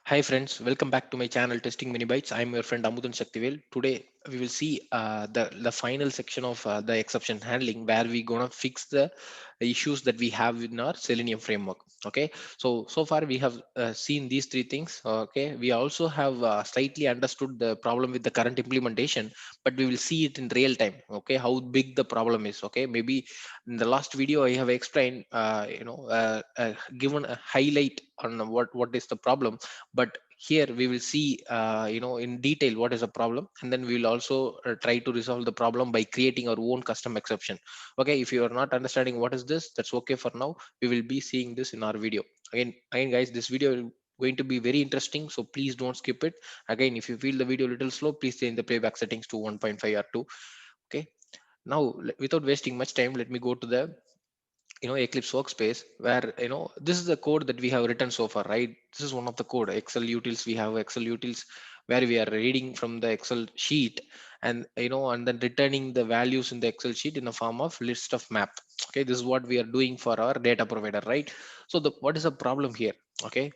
Hi friends, welcome back to my channel Testing Mini Bytes. I'm your friend Amudan Shaktivel. Today we will see the final section of the exception handling where we gonna fix the issues that we have in our Selenium framework. Okay, so far we have seen these three things. Okay, we also have slightly understood the problem with the current implementation, but we will see it in real time. Okay, how big the problem is. Okay, maybe in the last video I have explained, given a highlight on what is the problem, but here we will see in detail what is the problem, and then we will also try to resolve the problem by creating our own custom exception. Okay, if you are not understanding what is this, that's okay for now. We will be seeing this in our video. Again guys, this video will going to be very interesting, so please don't skip it. Again, if you feel the video a little slow, please change the playback settings to 1.5 or 2. Okay, now without wasting much time, let me go to the Eclipse workspace, where this is the code that we have written so far, right? This is one of the code Excel utils. We have Excel utils where we are reading from the Excel sheet, and then returning the values in the Excel sheet in the form of list of map. Okay, this is what we are doing for our data provider, right? So the what is the problem here? Okay,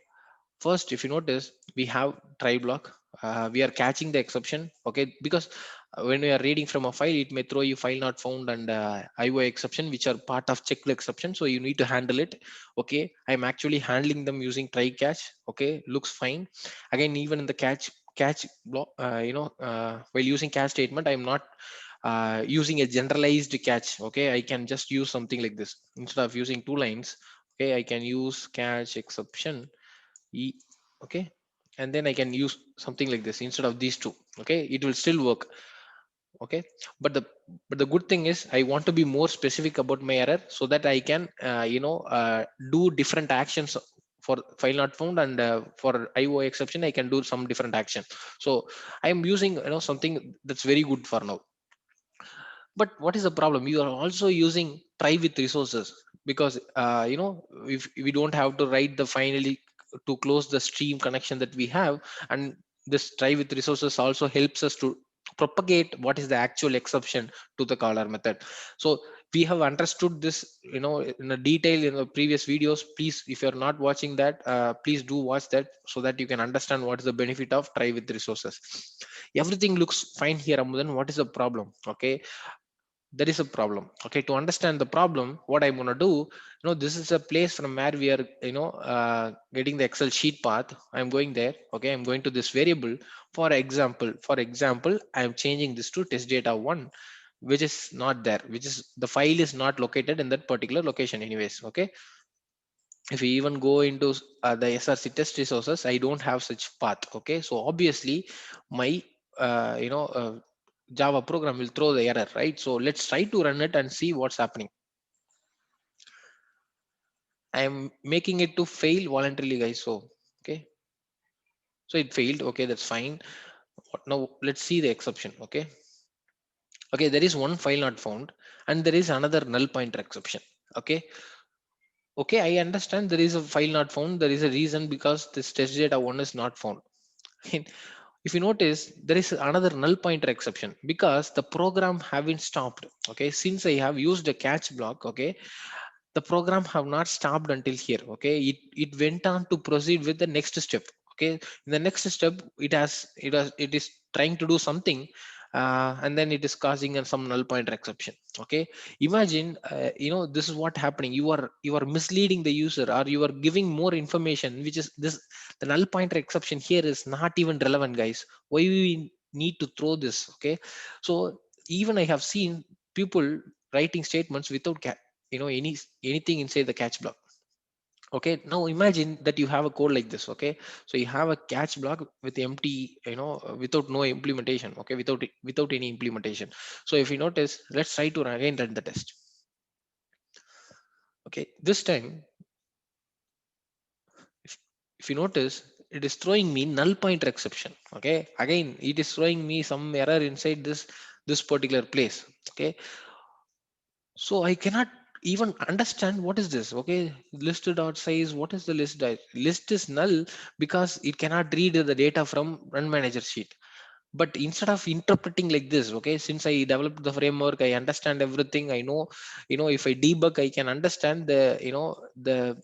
first, if you notice, we have try block. We are catching the exception. Okay, because when we are reading from a file, it may throw you file not found and IO exception, which are part of checked exception, so you need to handle it. Okay, I'm actually handling them using try catch. Okay, looks fine. Again, even in the catch block, while using catch statement, I'm not using a generalized catch. Okay, I can just use something like this instead of using two lines. Okay, I can use catch exception e. Okay, and then I can use something like this instead of these two. Okay, it will still work. Okay, but the good thing is I want to be more specific about my error so that I can do different actions for file not found, and for IO exception I can do some different action. So I am using something that's very good for now. But what is the problem? You are also using try with resources, because if we don't have to write the finally to close the stream connection that we have, and this try with resources also helps us to propagate what is the actual exception to the caller method. So we have understood this in a detail in the previous videos. Please, if you're not watching that, please do watch that so that you can understand what is the benefit of try with resources. Everything looks fine here, Amudan. What is the problem? Okay, there is a problem. Okay, to understand the problem, what I'm going to do, this is a place from where we are getting the Excel sheet path. I'm going there. Okay, I'm going to this variable. For example, I'm changing this to test data 1, which is not there, which is the file is not located in that particular location anyways. Okay, if we even go into the SRC test resources, I don't have such path. Okay, so obviously my Java program will throw the error, right? So let's try to run it and see what's happening. I am making it to fail voluntarily, guys. So okay, so it failed. Okay, that's fine. Now let's see the exception. Okay, okay, there is one file not found, and there is another null pointer exception. Okay, okay, I understand there is a file not found. There is a reason, because this test data one is not found. If you notice, there is another null pointer exception because the program haven't stopped. Okay, since I have used a catch block, okay, the program have not stopped until here. Okay, it went on to proceed with the next step. Okay, in the next step, it is trying to do something, and then it is causing some null pointer exception. Okay, imagine, this is what happening. You are misleading the user, or you are giving more information, which is this. The null pointer exception here is not even relevant, guys. Why we need to throw this? Okay, so even I have seen people writing statements without anything inside the catch block. Okay, now imagine that you have a code like this. Okay, so you have a catch block with empty, without no implementation. Okay, without any implementation. So if you notice, let's try to again run the test. Okay, this time, if, if you notice, it is throwing me null pointer exception. Okay, again it is throwing me some error inside this particular place. Okay, so I cannot even understand what is this. Okay, list dot size, what is the list list is null because it cannot read the data from run manager sheet. But instead of interpreting like this, okay, since I developed the framework, I understand everything. I know, if I debug, I can understand the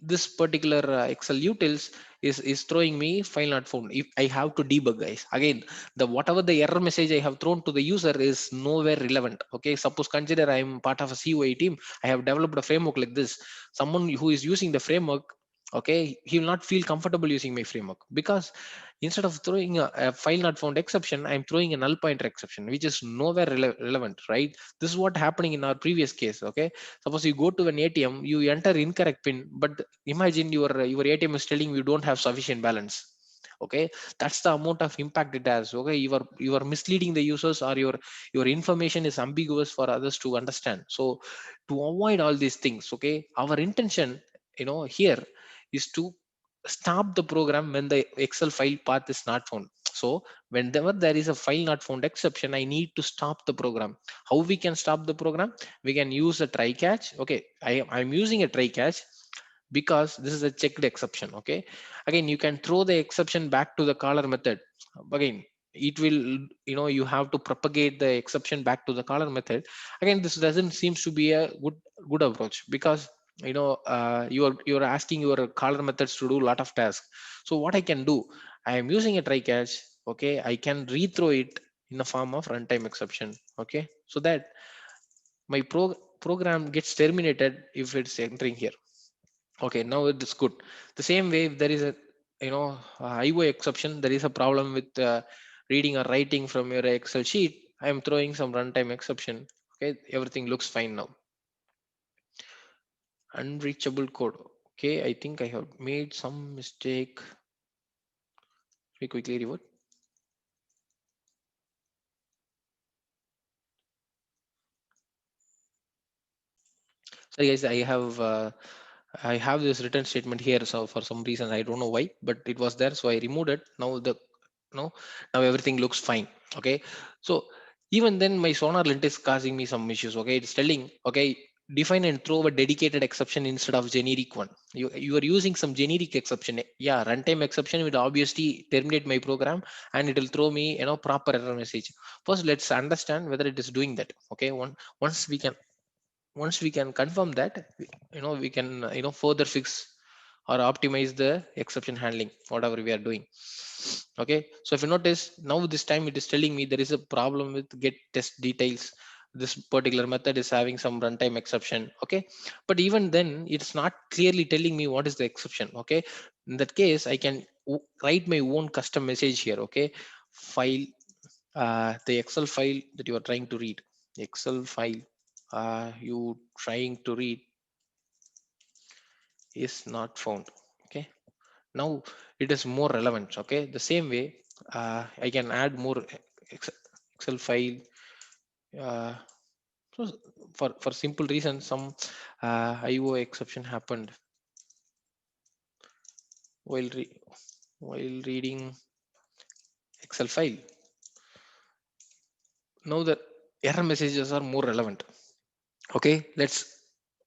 this particular Excel utils is throwing me file not found. If I have to debug, guys, again, the whatever the error message I have thrown to the user is nowhere relevant. Okay, suppose consider I am part of a COA team. I have developed a framework like this. Someone who is using the framework, okay, he will not feel comfortable using my framework, because instead of throwing a file not found exception, I'm throwing a null pointer exception, which is nowhere relevant, right? This is what happening in our previous case. Okay, suppose you go to an ATM, you enter incorrect pin, but imagine your ATM is telling you don't have sufficient balance. Okay, that's the amount of impact it has. Okay, you are misleading the users, or your information is ambiguous for others to understand. So to avoid all these things, okay, our intention, here, is to stop the program when the Excel file path is not found. So whenever there is a file not found exception, I need to stop the program. How we can stop the program? We can use a try catch. Okay, I'm using a try catch because this is a checked exception. Okay, again, you can throw the exception back to the caller method. Again, it will, you have to propagate the exception back to the caller method. Again, this doesn't seems to be a good approach, because you're asking your caller methods to do a lot of tasks. So what I can do, I am using a try catch. Okay, I can rethrow it in the form of runtime exception. Okay, so that my program gets terminated if it's entering here. Okay, now it is good. The same way, if there is a, IO exception, there is a problem with reading or writing from your Excel sheet, I am throwing some runtime exception. Okay, everything looks fine now. Unreachable code. Okay, I think I have made some mistake. Let me quickly revert. Sorry guys, I have this written statement here, so for some reason I don't know why, but it was there, so I removed it. Now no now everything looks fine. Okay, so even then my sonar lint is causing me some issues. Okay, it's telling, okay, define and throw a dedicated exception instead of generic one. You are using some generic exception. Yeah, runtime exception will obviously terminate my program, and it will throw me, proper error message. First, let's understand whether it is doing that. Okay, once we can once we can confirm that, we can further fix or optimize the exception handling, whatever we are doing. Okay, so if you notice, now this time it is telling me there is a problem with get test details. This particular method is having some runtime exception. Okay, but even then it's not clearly telling me what is the exception. Okay, in that case I can write my own custom message here. Okay, file, the Excel file that you are trying to read, Excel file you trying to read is not found. Okay, now it is more relevant. Okay, the same way, I can add more Excel file. uh, so for simple reason, some IO exception happened while while reading Excel file. Now the error messages are more relevant. Okay, let's,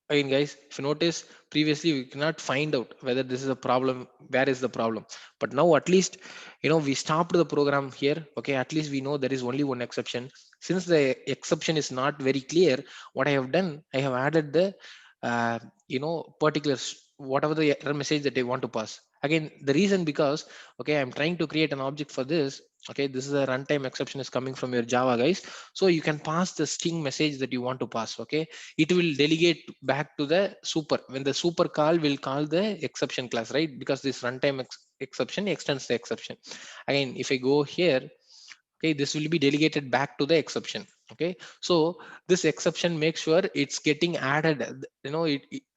again guys, if you notice, previously we cannot find out whether this is a problem, where is the problem. But now at least, we stopped the program here. Okay, at least we know there is only one exception. Since the exception is not very clear, what I have done, I have added the particulars, whatever the error message that I want to pass. Again, the reason, because, okay, I'm trying to create an object for this. Okay, this is a runtime exception is coming from your Java, guys. So you can pass the string message that you want to pass. Okay, it will delegate back to the super, when the super call will call the exception class, right? Because this runtime exception extends the exception. Again, if I go here, okay, this will be delegated back to the exception. Okay, so this exception makes sure it's getting added.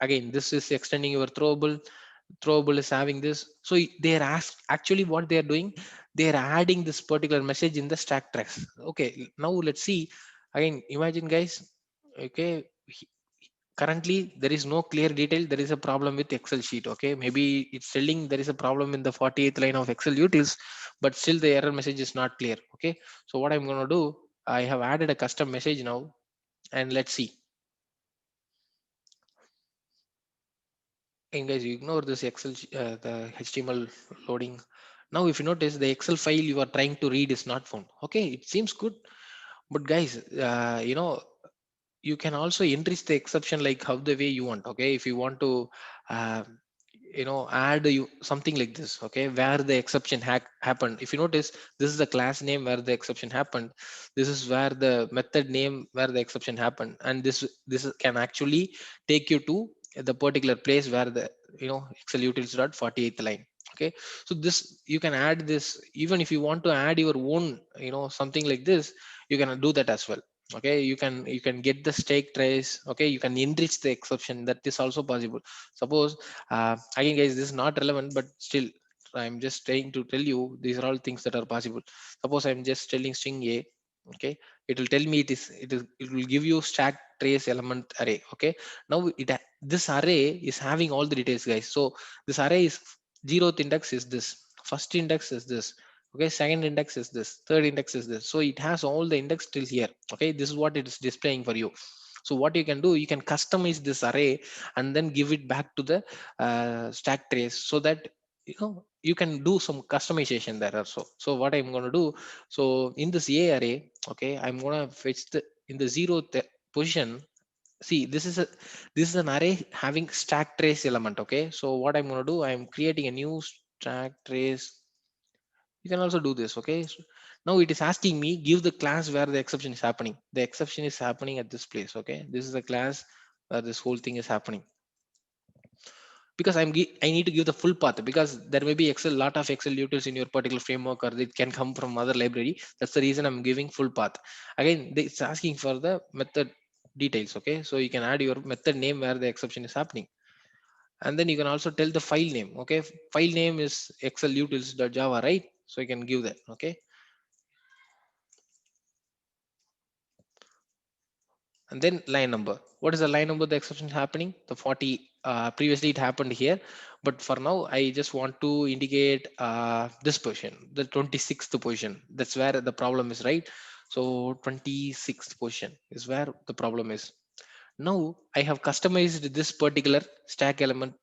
Again, this is extending your throwable is having this. So they're actually what they are doing, they're adding this particular message in the stack tracks. Okay, now let's see. Again, imagine guys. Okay, currently there is no clear detail, there is a problem with Excel sheet. Okay, maybe it's telling there is a problem in the 48th line of Excel utils, but still the error message is not clear. Okay, so what I'm going to do, I have added a custom message now, and let's see. And guys, you ignore this the HTML loading. Now if you notice, the Excel file you are trying to read is not found. Okay, it seems good, but guys, you can also enrich the exception like how the way you want. Okay, if you want to uh, add you something like this, okay, where the exception happened. If you notice, this is the class name where the exception happened. This is where the method name where the exception happened, and can actually take you to the particular place where the excel utils dot 48th line. Okay, so this you can add this. Even if you want to add your own something like this, you can do that as well. Okay, you can get the stake trace. Okay, you can enrich the exception. That is also possible. Suppose again guys, this is not relevant, but still I'm just trying to tell you these are all things that are possible. Suppose I'm just telling string a. Okay, it will tell me it will give you stack trace element array. Okay, now this array is having all the details guys. So this array is, zeroth index is this, first index is this, okay, second index is this, third index is this. So it has all the index till here. Okay, this is what it is displaying for you. So what you can do, you can customize this array and then give it back to the stack trace, so that you can do some customization there also. So what I'm going to do, so in this a array, okay, I'm going to fetch the in the zeroth position. See, this is an array having stack trace element. Okay, so what I'm going to do, I'm creating a new stack trace. You can also do this. Okay, so now it is asking me give the class where the exception is happening. The exception is happening at this place. Okay, this is the class where this whole thing is happening. Because I need to give the full path, because there may be excel lot of excel utils in your particular framework, or it can come from other library. That's the reason I'm giving full path. Again, it's asking for the method details. Okay, so you can add your method name where the exception is happening, and then you can also tell the file name. Okay, file name is excel utils.java, right? So you can give that. Okay, and then line number. What is the line number the exception is happening? The 40. Previously it happened here, but for now I just want to indicate this position, the 26th position. That's where the problem is, right? So 26th position is where the problem is. Now I have customized this particular stack element,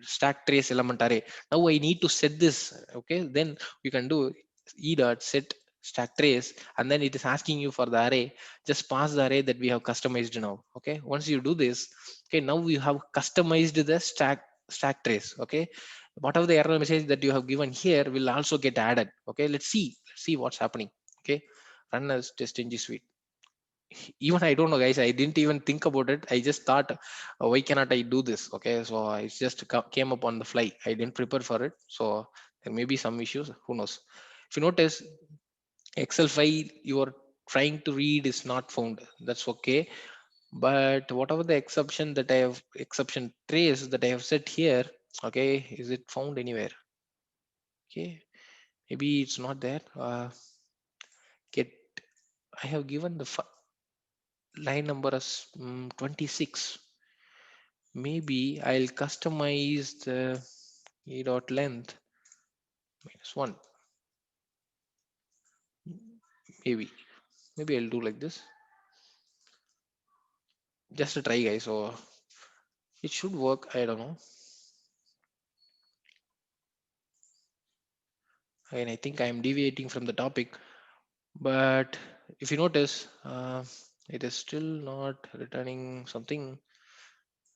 stack trace element array. Now I need to set this. Okay, then you can do e dot set stack trace, and then it is asking you for the array. Just pass the array that we have customized now. Okay, once you do this, okay, now you have customized the stack trace. Okay, whatever the error message that you have given here will also get added. Okay, let's see what's happening. Okay, run as test ng suite. Even I don't know guys, I didn't even think about it. I just thought, why cannot I do this? Okay, so I just came up on the fly. I didn't prepare for it, so there may be some issues, who knows. If you notice, excel file you are trying to read is not found. That's okay, but whatever the exception trace that I have set here, okay, is it found anywhere? Okay, maybe it's not there. Get I have given the line number as 26. Maybe I'll customize the e dot length -1. Maybe I'll do like this. Just a try, guys. So it should work. I don't know. And I think I'm deviating from the topic. But if you notice, it is still not returning something.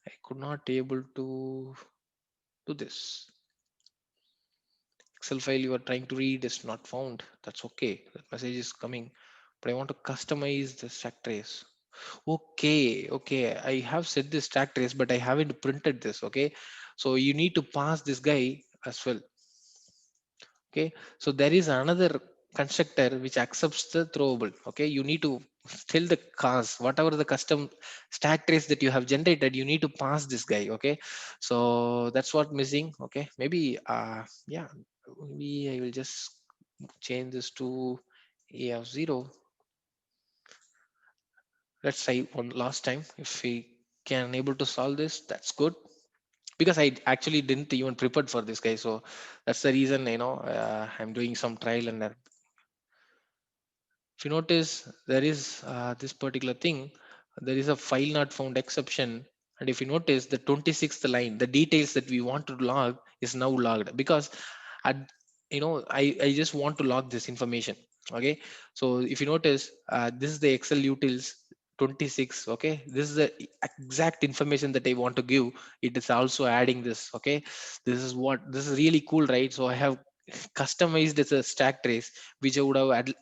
I could not able to do this. Excel file you are trying to read is not found. That's okay. That message is coming. But I want to customize the stack trace. Okay. I have set this stack trace, but I haven't printed this. Okay. So you need to pass this guy as well. Okay, so there is another constructor which accepts the throwable. Okay, you need to tell the cars whatever the custom stack trace that you have generated, you need to pass this guy. Okay, so that's what missing. Okay, maybe yeah, maybe I will just change this to a of 0. Let's try one last time. If we can able to solve this, that's good, because I actually didn't even prepared for this guy. So that's the reason, I'm doing some trial and error. If you notice, there is this particular thing, there is a file not found exception. And if you notice the 26th line, the details that we want to log is now logged, because at, I just want to log this information. Okay, so if you notice, this is the excel utils 26. Okay, this is the exact information that I want to give. It is also adding this. Okay, this is really cool, right? So I have customized as a stack trace, which I would have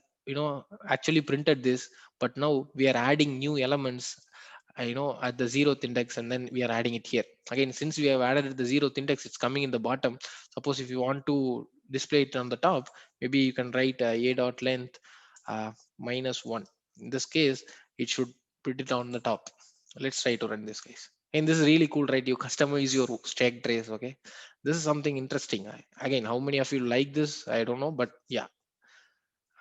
actually printed this, but now we are adding new elements, at the zeroth index, and then we are adding it here again. Since we have added the zeroth index, it's coming in the bottom. Suppose if you want to display it on the top, maybe you can write a dot length -1. In this case, it should put it on the top. Let's try to run this, guys. And this is really cool, right? You customize your stack trace. Okay, this is something interesting. Again, how many of you like this, I don't know, but yeah,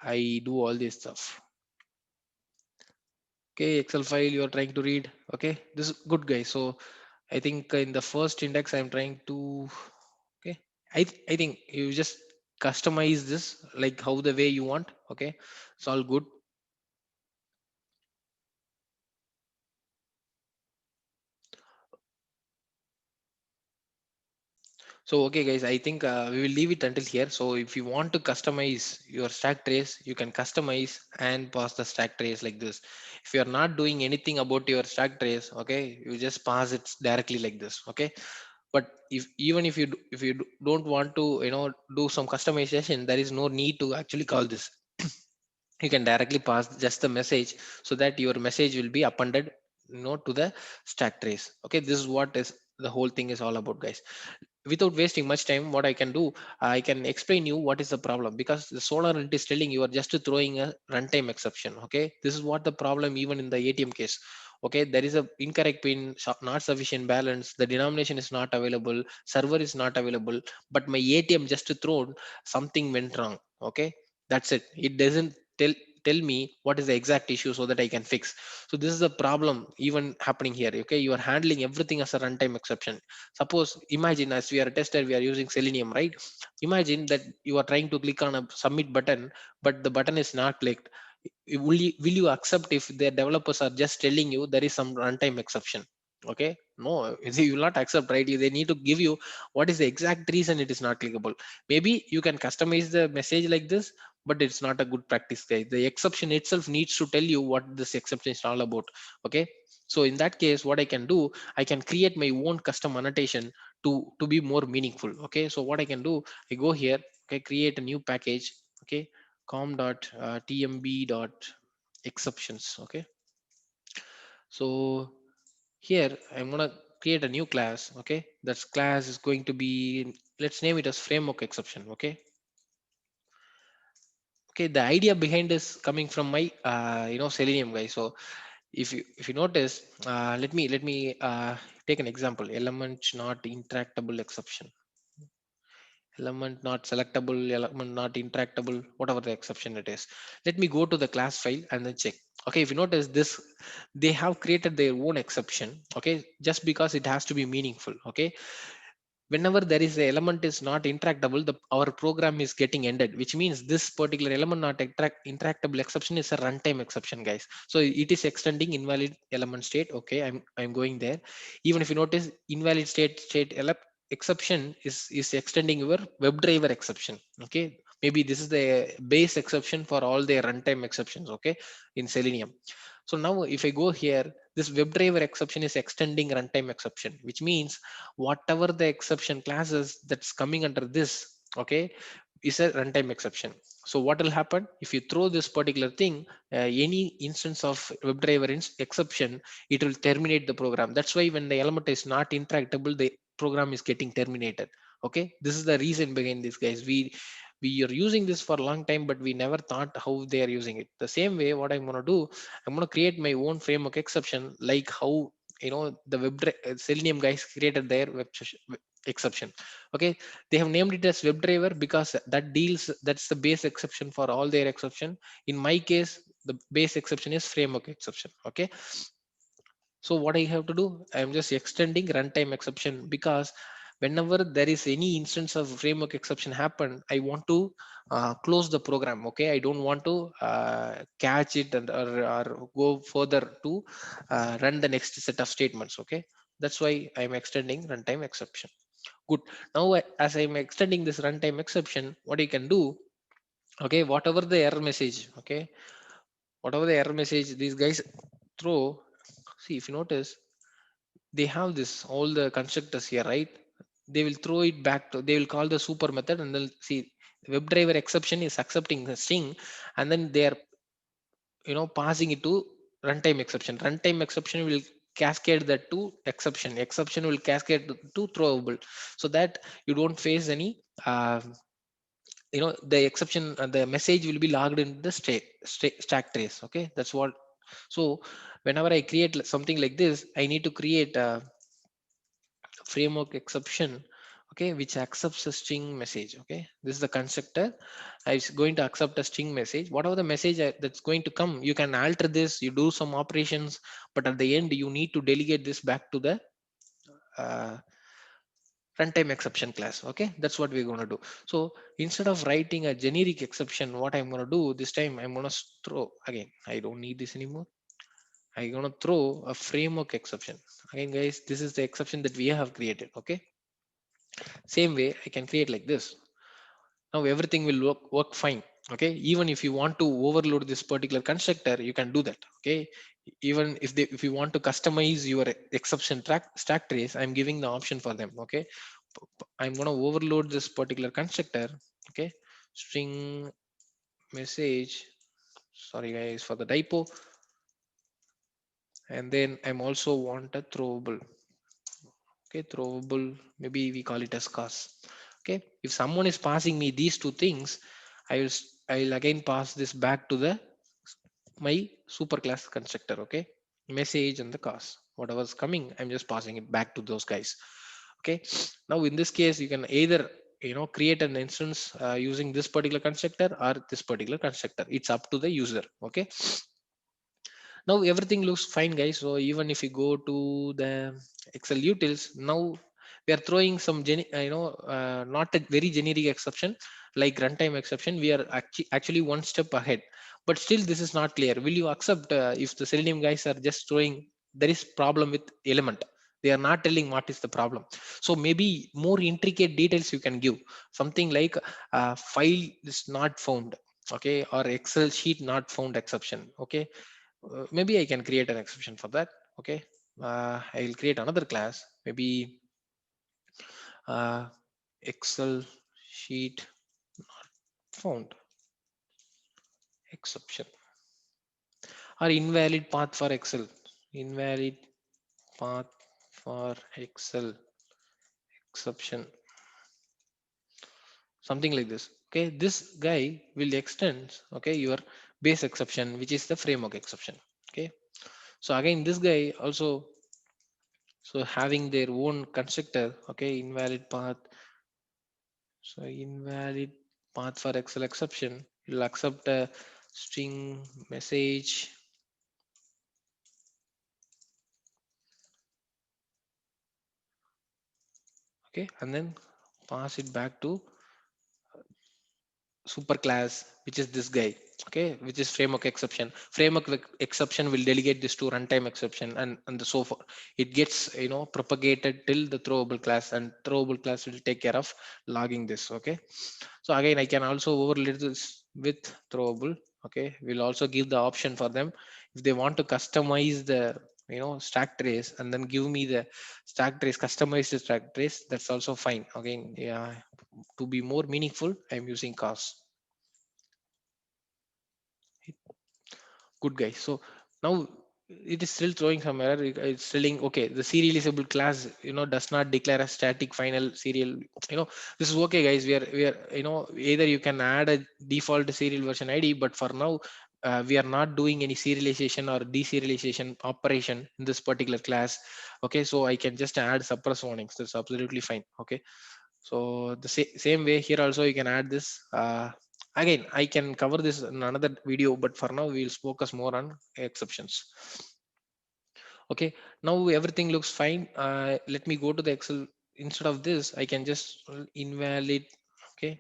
I do all this stuff. Okay, Excel file you are trying to read. Okay, this is good, guys. So I think in the first index I'm trying to, okay, I think you just customize this like how the way you want. Okay, it's all good. So okay, guys, I think we will leave it until here. So if you want to customize your stack trace, you can customize and pass the stack trace like this. If you are not doing anything about your stack trace, okay, you just pass it directly like this. Okay, but if even if if you don't want to do some customization, there is no need to actually call this. You can directly pass just the message, so that your message will be appended to the stack trace. Okay, this is what is the whole thing is all about, guys. Without wasting much time, what I can do, I can explain you what is the problem, because the SolarNet is telling you are just throwing a runtime exception. Okay, this is what the problem even in the ATM case. Okay, there is a incorrect pin, not sufficient balance, the denomination is not available, server is not available, but my ATM just thrown something went wrong. Okay, that's it. It doesn't tell me what is the exact issue so that I can fix. So this is a problem even happening here. Okay, you are handling everything as a runtime exception. Suppose, imagine, as we are a tester, we are using Selenium, right? Imagine that you are trying to click on a submit button, but the button is not clicked. Will you accept if the developers are just telling you there is some runtime exception? Okay, no, you will not accept, right? They need to give you what is the exact reason it is not clickable. Maybe you can customize the message like this, but it's not a good practice, guys. The exception itself needs to tell you what this exception is all about. Okay, so in that case, what I can do, I can create my own custom annotation to be more meaningful. Okay, so what I can do, I go here. Okay, create a new package. Okay, com.tmb dot exceptions. Okay, so here I'm gonna create a new class. Okay, that class is going to be, let's name it as framework exception. Okay, okay, the idea behind this coming from my Selenium, guys. So if you notice, let me take an example. Element not interactable exception, element not selectable, element not interactable, whatever the exception it is. Let me go to the class file and then check. Okay, if you notice this, they have created their own exception. Okay, just because it has to be meaningful. Okay, whenever there is a element is not interactable, our program is getting ended, which means this particular element not interactable exception is a runtime exception, guys. So it is extending invalid element state. Okay, I'm going there. Even if you notice, invalid exception is extending your WebDriver exception. Okay, maybe this is the base exception for all the runtime exceptions. Okay, in Selenium. So now if I go here, this WebDriver exception is extending runtime exception, which means whatever the exception classes that's coming under this, okay, is a runtime exception. So what will happen if you throw this particular thing, any instance of WebDriver exception, it will terminate the program. That's why when the element is not interactable, the program is getting terminated. Okay, this is the reason behind this, guys. We are using this for a long time, but we never thought how they are using it. The same way, what I'm going to do, I'm going to create my own framework exception, like how the Selenium guys created their exception. Okay, they have named it as WebDriver because that's the base exception for all their exception. In my case, the base exception is framework exception. Okay, so what I have to do, I am just extending runtime exception, because whenever there is any instance of framework exception happen, I want to close the program. Okay, I don't want to catch it or go further to run the next set of statements. Okay, that's why I'm extending runtime exception. Good. Now as I'm extending this runtime exception, what you can do, okay, whatever the error message, okay, whatever the error message these guys throw, see if you notice, they have this all the constructors here, right? They will throw it back to, they will call the super method, and they'll see the WebDriver exception is accepting the string, and then they are passing it to runtime exception. Runtime exception will cascade that to exception. Exception will cascade to throwable, so that you don't face any the exception, the message will be logged in the stack trace. Okay, that's what. So whenever I create something like this, I need to create a framework exception, okay, which accepts a string message. Okay, this is the constructor. I'm going to accept a string message. Whatever the message that's going to come, you can alter this, you do some operations, but at the end you need to delegate this back to the uh, runtime exception class. Okay, that's what we're going to do. So instead of writing a generic exception, what I'm going to do this time, I'm going to throw again, I don't need this anymore. I'm going to throw a framework exception. Again guys, this is the exception that we have created. Okay, same way I can create like this. Now everything will work fine. Okay, even if you want to overload this particular constructor, you can do that. Okay, even if you want to customize your exception stack trace, I'm giving the option for them. Okay, I'm going to overload this particular constructor. Okay, string message, sorry guys for the typo, and then I'm also want a throwable. Okay, throwable, maybe we call it as cause. Okay, if someone is passing me these two things, I'll again pass this back to the my superclass constructor. Okay, message and the cause, whatever's coming, I'm just passing it back to those guys. Okay, now in this case you can either create an instance using this particular constructor or this particular constructor. It's up to the user. Okay, now everything looks fine guys. So even if you go to the Excel utils, now we are throwing some not a very generic exception like runtime exception. We are actually one step ahead, but still this is not clear. Will you accept if the Selenium guys are just throwing there is problem with element, they are not telling what is the problem? So maybe more intricate details you can give, something like file is not found, okay, or Excel sheet not found exception. Okay, maybe I can create an exception for that. Okay, I'll create another class, maybe uh, Excel sheet found exception, or invalid path for Excel, invalid path for Excel exception, something like this. Okay, this guy will extend, okay, your base exception, which is the framework exception. Okay, so again this guy also, so having their own constructor. Okay, invalid path, so invalid path for Excel exception, you'll accept a string message. Okay, and then pass it back to superclass, which is this guy. Okay, which is framework exception. Framework exception will delegate this to runtime exception, and so forth. It gets propagated till the throwable class, and throwable class will take care of logging this. Okay, so again I can also overlay this with throwable. Okay, we'll also give the option for them if they want to customize the stack trace, and then give me the stack trace, customized stack trace, that's also fine. Again, yeah, to be more meaningful, I'm using cause. Good guy. So now it is still throwing some error. It's telling okay, the serializable class does not declare a static final serial. This is okay guys. We are either you can add a default serial version ID, but for now we are not doing any serialization or deserialization operation in this particular class. Okay, so I can just add suppress warnings. That's absolutely fine. Okay, so the same way here also you can add this. Again, I can cover this in another video, but for now we'll focus more on exceptions. Okay, now everything looks fine. Let me go to the Excel. Instead of this, I can just invalid. Okay,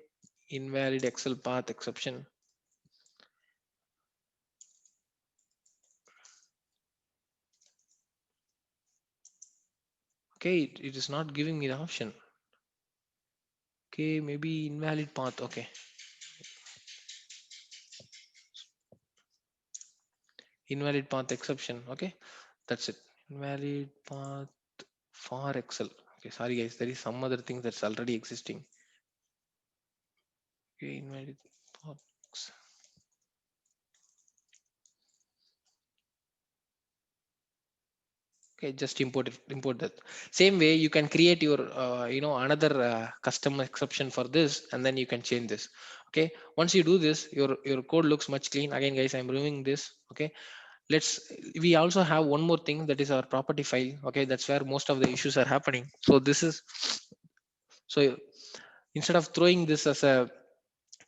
invalid Excel path exception. Okay, it is not giving me the option. Okay, maybe invalid path. Okay, invalid path exception. Okay, that's it. Invalid path for Excel. Okay, sorry guys, there is some other thing that's already existing. Okay, invalid path. Okay, just import that. Same way you can create your another custom exception for this, and then you can change this. Okay, once you do this, your code looks much clean. Again guys, I'm removing this. Okay, let's we also have one more thing, that is our property file. Okay, that's where most of the issues are happening. So this is, so instead of throwing this as a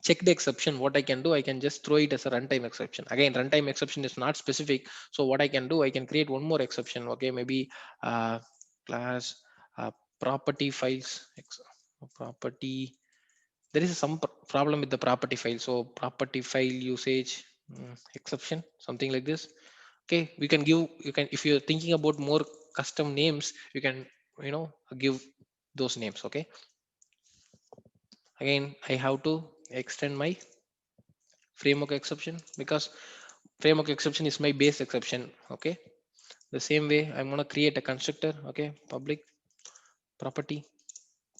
check the exception, what I can do, I can just throw it as a runtime exception. Again, runtime exception is not specific, so what I can do, I can create one more exception. Okay, maybe class uh, property files property, there is some problem with the property file, so property file usage exception, something like this. Okay, we can give, you can, if you're thinking about more custom names, you can, you know give those names. Okay, again I have to extend my framework exception, because framework exception is my base exception. Okay, the same way I'm going to create a constructor. Okay, public property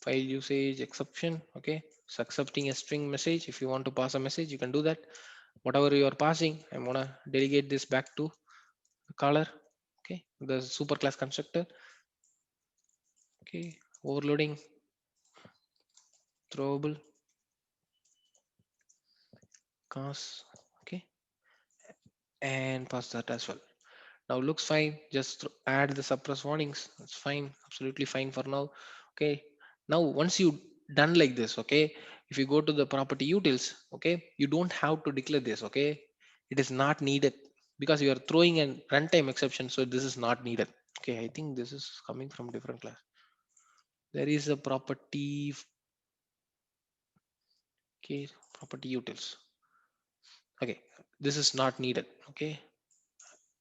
file usage exception. Okay, it's accepting a string message. If you want to pass a message, you can do that. Whatever you are passing, I'm going to delegate this back to the caller. Okay, the super class constructor. Okay, overloading throwable cars. Okay, and pass that as well. Now looks fine, just add the suppress warnings. It's fine, absolutely fine for now. Okay, now once you done like this, okay, if you go to the property utils, okay, you don't have to declare this. Okay, it is not needed, because you are throwing an runtime exception, so this is not needed. Okay, I think this is coming from different class. There is a property. Okay, property utils. Okay, this is not needed. Okay,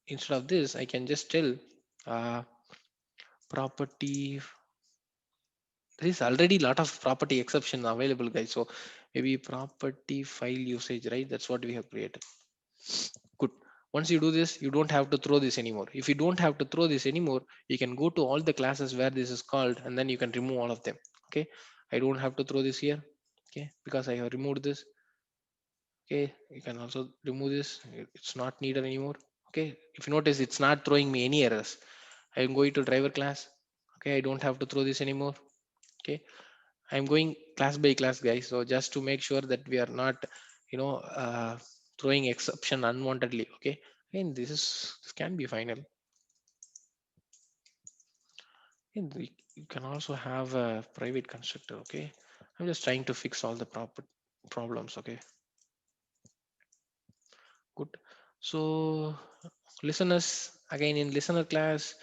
instead of this I can just tell uh, property, there is already a lot of property exception available guys, so maybe property file usage, right? That's what we have created. Good. Once you do this, you don't have to throw this anymore. If you don't have to throw this anymore, you can go to all the classes where this is called, and then you can remove all of them. Okay, I don't have to throw this here. Okay, because I have removed this. Okay, you can also remove this. It's not needed anymore. Okay, if you notice, it's not throwing me any errors. I'm going to driver class. Okay, I don't have to throw this anymore. Okay, I'm going class by class, guys. So just to make sure that we are not, throwing exception unwantedly. Okay, and this can be final. And you can also have a private constructor. Okay, I'm just trying to fix all the proper problems. Okay, good. So listeners, again in listener class,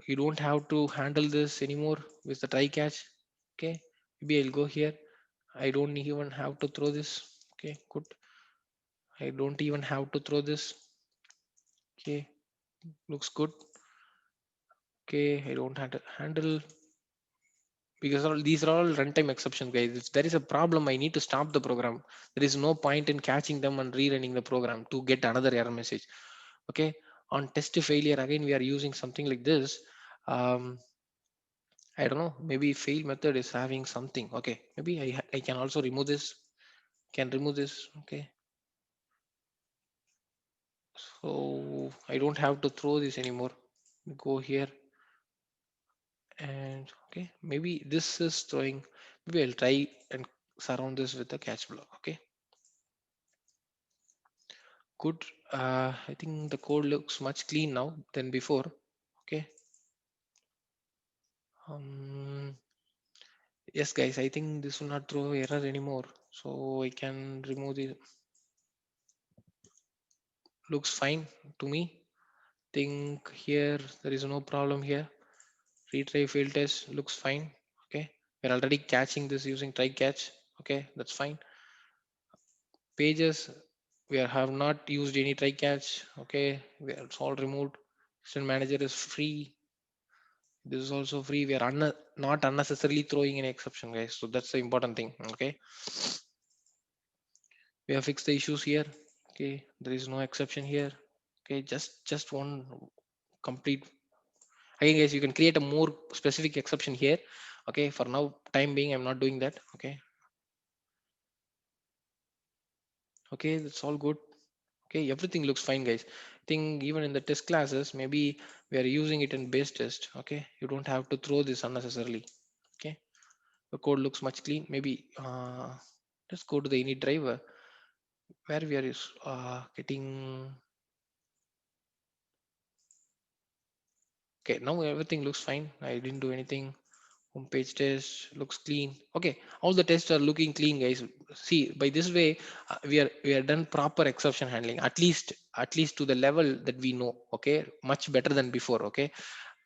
you don't have to handle this anymore with the try catch. Okay, maybe I'll go here. I don't even have to throw this. Okay, good. I don't even have to throw this. Okay, looks good. Okay, I don't have to handle, because all these are all runtime exceptions, guys. If there is a problem, I need to stop the program. There is no point in catching them and rerunning the program to get another error message. Okay, on test failure, again we are using something like this. Um, I don't know. Maybe fail method is having something. Okay, maybe I can also remove this. Can remove this. Okay, so I don't have to throw this anymore. Go here. And okay, maybe this is throwing, maybe I'll try and surround this with a catch block. Okay, good. I think the code looks much clean now than before. Okay, um yes guys, I think this will not throw error anymore, so I can remove the, looks fine to me. Think here there is no problem here. Retry field test looks fine. Okay, we're already catching this using try catch. Okay, that's fine. Pages, we have not used any try catch. Okay, it's all removed. Extend manager is free. This is also free. We are not unnecessarily throwing any exception, guys, so that's the important thing. Okay, we have fixed the issues here. Okay, there is no exception here. Okay, just one complete. Again, guys, you can create a more specific exception here. Okay, for now, time being, I'm not doing that. Okay, okay, that's all good. Okay, everything looks fine, guys. I think even in the test classes, maybe we are using it in base test. Okay, you don't have to throw this unnecessarily. Okay, the code looks much clean. Maybe let's go to the init driver where we are getting. Okay, now everything looks fine. I didn't do anything. Homepage test looks clean. Okay, all the tests are looking clean, guys. See, by this way, we are done proper exception handling. At least to the level that we know. Okay, much better than before. Okay,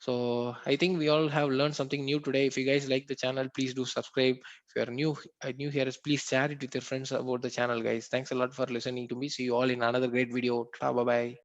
so I think we all have learned something new today. If you guys like the channel, please do subscribe. If you are new here, please share it with your friends about the channel, guys. Thanks a lot for listening to me. See you all in another great video. Bye bye.